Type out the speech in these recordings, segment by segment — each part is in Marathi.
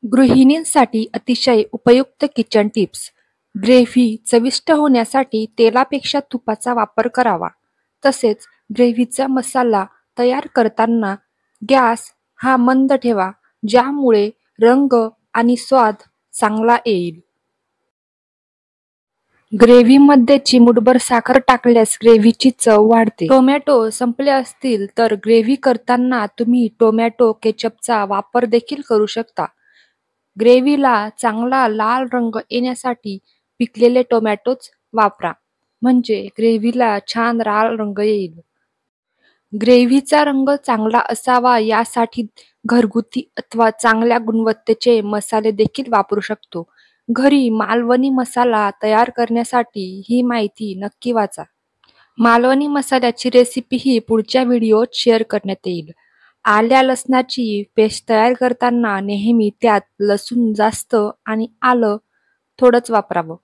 गृहिणींसाठी अतिशय उपयुक्त किचन टिप्स. ग्रेव्ही चविष्ट होण्यासाठी तेलापेक्षा तुपाचा वापर करावा. तसेच ग्रेव्हीचा मसाला तयार करताना गॅस हा मंद ठेवा, ज्यामुळे रंग आणि स्वाद चांगला येईल. ग्रेव्हीमध्ये चिमूटभर साखर टाकल्यास ग्रेव्हीची चव वाढते. टोमॅटो संपले असतील तर ग्रेव्ही करताना तुम्ही टोमॅटो केचपचा वापर देखील करू शकता. ग्रेव्हीला चांगला लाल रंग येण्यासाठी पिकलेले टोमॅटोच वापरा, म्हणजे ग्रेव्हीला छान लाल रंग येईल. ग्रेव्हीचा रंग चांगला असावा यासाठी घरगुती अथवा चांगल्या गुणवत्तेचे मसाले देखील वापरू शकतो. घरी मालवणी मसाला तयार करण्यासाठी ही माहिती नक्की वाचा. मालवणी मसाल्याची रेसिपीही पुढच्या व्हिडिओत शेअर करण्यात येईल. आल्या लसणाची पेस्ट तयार करताना नेहमी त्यात लसूण जास्त आणि आलं थोडंच वापरावं.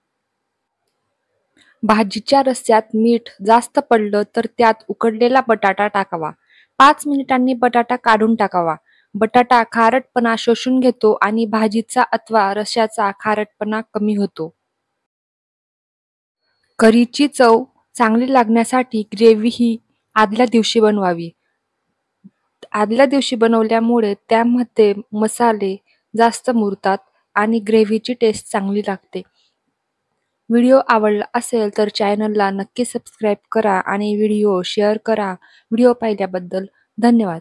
भाजीच्या रस्स्यात मीठ जास्त पडलं तर त्यात उकडलेला बटाटा टाकावा. 5 मिनिटांनी बटाटा काढून टाकावा. बटाटा खारटपणा शोषून घेतो आणि भाजीचा अथवा रश्श्याचा खारटपणा कमी होतो. करीची चव चांगली लागण्यासाठी ग्रेव्ही ही आदल्या दिवशी बनवावी. आदल्या दिवशी बनवल्यामुळे त्यामध्ये मसाले जास्त मुरतात आणि ग्रेव्हीची टेस्ट चांगली लागते. व्हिडिओ आवडला असेल तर चॅनलला नक्की सबस्क्राईब करा आणि व्हिडिओ शेअर करा. व्हिडिओ पाहिल्याबद्दल धन्यवाद.